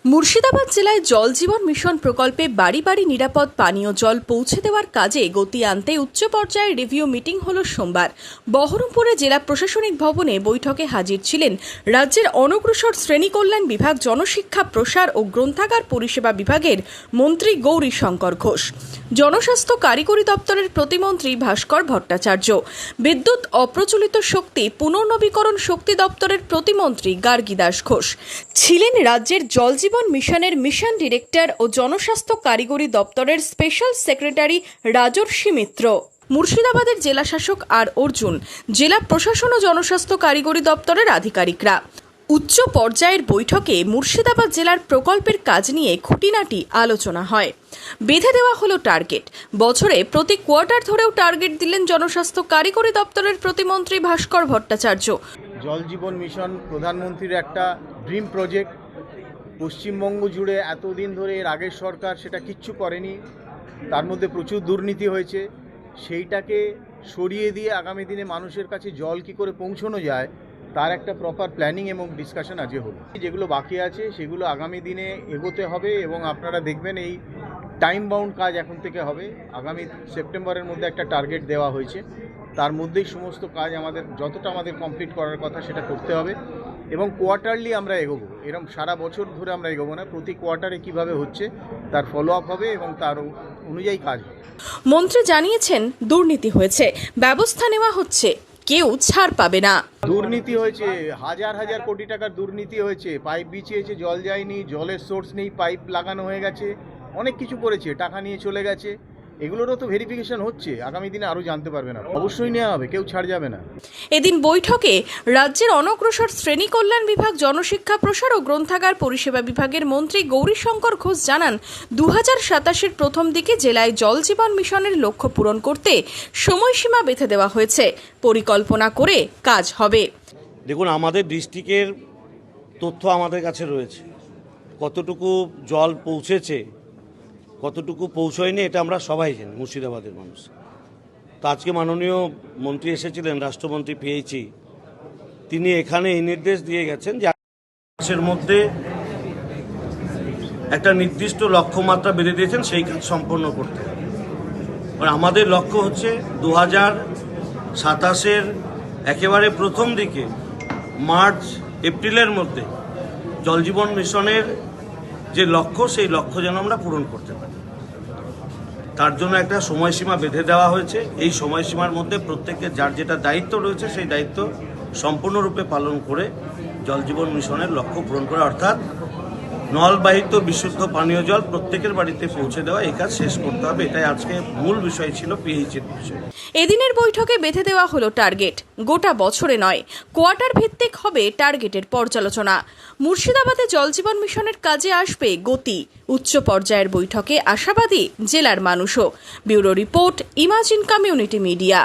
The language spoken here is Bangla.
মুর্শিদাবাদ জেলায় জল জীবন মিশন প্রকল্পে বাড়ি বাড়ি নিরাপদ পানীয় জল পৌঁছে দেওয়ার কাজে গতি আনতে উচ্চ পর্যায়ের রিভিউ মিটিং হলো সোমবার। বহরমপুরে জেলা প্রশাসনিক ভবনে বৈঠকে হাজির ছিলেন রাজ্যের অনগ্রসর শ্রেণী কল্যাণ বিভাগ, জনশিক্ষা প্রসার ও গ্রন্থাগার পরিষেবা বিভাগের মন্ত্রী গৌরীশঙ্কর ঘোষ, জনস্বাস্থ্য কারিগরি দপ্তরের প্রতিমন্ত্রী ভাস্কর ভট্টাচার্য, বিদ্যুৎ অপ্রচলিত শক্তি পুনর্নবীকরণ শক্তি দপ্তরের প্রতিমন্ত্রী গার্গী দাস ঘোষ ছিলেন। রাজ্যের জল জীবন মিশনের মিশন ডিরেক্টর ও জনস্বাস্থ্য কারিগরি দপ্তরের স্পেশাল সেক্রেটারি রাজর্ষি মিত্র, মুর্শিদাবাদের জেলা শাসক আর অর্জুন, জেলা প্রশাসন ও জনস্বাস্থ্য কারিগরি দপ্তরের আধিকারিকরা। উচ্চ পর্যায়ের বৈঠকে মুর্শিদাবাদ জেলার প্রকল্পের কাজ নিয়ে খুঁটিনাটি আলোচনা হয়। বেঁধে দেওয়া হলো টার্গেট। বছরে প্রতি কোয়ার্টার ধরেও টার্গেট দিলেন জনস্বাস্থ্য কারিগরি দপ্তরের প্রতিমন্ত্রী ভাস্কর ভট্টাচার্য। জল জীবন মিশন প্রধানমন্ত্রীর একটা ড্রিম প্রজেক্ট। পশ্চিমবঙ্গ জুড়ে এতদিন ধরে এর আগের সরকার সেটা কিচ্ছু করেনি, তার মধ্যে প্রচুর দুর্নীতি হয়েছে। সেইটাকে সরিয়ে দিয়ে আগামী দিনে মানুষের কাছে জল কী করে পৌঁছানো যায় তার একটা প্রপার প্ল্যানিং এবং ডিসকাশন আজকে হলো। যেগুলো বাকি আছে সেগুলো আগামী দিনে এগোতে হবে এবং আপনারা দেখবেন এই টাইম বাউন্ড কাজ এখন থেকে হবে। আগামী সেপ্টেম্বরের মধ্যে একটা টার্গেট দেওয়া হয়েছে, তার মধ্যেই সমস্ত কাজ যতটা আমাদের কমপ্লিট করার কথা সেটা করতে হবে এবং কোয়ার্টারলি আমরা এগোবো। এরকম সারা বছর ধরে আমরা এগোবো না, প্রতি কোয়ার্টারে কিভাবে হচ্ছে তার ফলো আপ হবে এবং তার অনুযায়ী কাজ হবে। মন্ত্রী জানিয়েছেন, দুর্নীতি হয়েছে, ব্যবস্থা নেওয়া হচ্ছে, কেউ ছাড় পাবে না। দুর্নীতি হয়েছে, হাজার হাজার কোটি টাকার দুর্নীতি হয়েছে। পাইপ বিছিয়েছে, জল যায়নি, জলের সোর্স নেই, পাইপ লাগানো হয়ে গেছে, অনেক কিছু করেছে, টাকা নিয়ে চলে গেছে। এগুলোরও তো ভেরিফিকেশন হচ্ছে, আগামী দিনে আরও জানতে পারবে না, অবশ্যই নেওয়া হবে, কেউ ছাড় যাবে না। এদিন বৈঠকে রাজ্যের অনগ্রসর শ্রেণী কল্যাণ বিভাগ, জনশিক্ষা প্রসার ও গ্রন্থাগার পরিষেবা বিভাগের মন্ত্রী গৌরীশঙ্কর ঘোষ জানান, 2027-এর প্রথম দিকে জেলায় জল জীবন মিশনের লক্ষ্য পূরণ করতে সময়সীমা বেঁধে দেওয়া হয়েছে, পরিকল্পনা করে কাজ হবে। দেখুন, আমাদের ডিস্ট্রিক্টের তথ্য আমাদের কাছে রয়েছে, কতটুকু জল পৌঁছেছে কতটুকু পৌঁছয়নি এটা আমরা সবাই জানি, মুর্শিদাবাদের মানুষ। তো আজকে মাননীয় মন্ত্রী এসেছিলেন, রাষ্ট্রমন্ত্রী পেয়েছি, তিনি এখানে এই নির্দেশ দিয়ে গেছেন যে মাসের মধ্যে একটা নির্দিষ্ট লক্ষ্যমাত্রা বেঁধে দিয়েছেন, সেই কাজ সম্পন্ন করতে হবে। আমাদের লক্ষ্য হচ্ছে 2027-এর একেবারে প্রথম দিকে, মার্চ এপ্রিলের মধ্যে জল জীবন মিশনের যে লক্ষ্য, সেই লক্ষ্য যেন আমরা পূরণ করতে পারি। তার জন্য একটা সময়সীমা বেঁধে দেওয়া হয়েছে। এই সময়সীমার মধ্যে প্রত্যেকের যার যেটা দায়িত্ব রয়েছে সেই দায়িত্ব সম্পূর্ণরূপে পালন করে জল জীবন মিশনের লক্ষ্য পূরণ করা, অর্থাৎ নলবাহিত বিশুদ্ধ পানীয় জল প্রত্যেকের বাড়িতে পৌঁছে দেওয়া, এই কাজ শেষ করতে হবে। এটাই আজকে মূল বিষয় ছিল, পিএইচির বিষয়। এদিনের বৈঠকে বেঁধে দেওয়া হলো টার্গেট। গোটা বছরে নয়, কোয়ার্টার ভিত্তিক হবে টার্গেটের পর্যালোচনা। মুর্শিদাবাদে জল জীবন মিশনের কাজে আসবে গতি। উচ্চ পর্যায়ের বৈঠকে আশাবাদী জেলার মানুষও। Bureau report, imagine community media.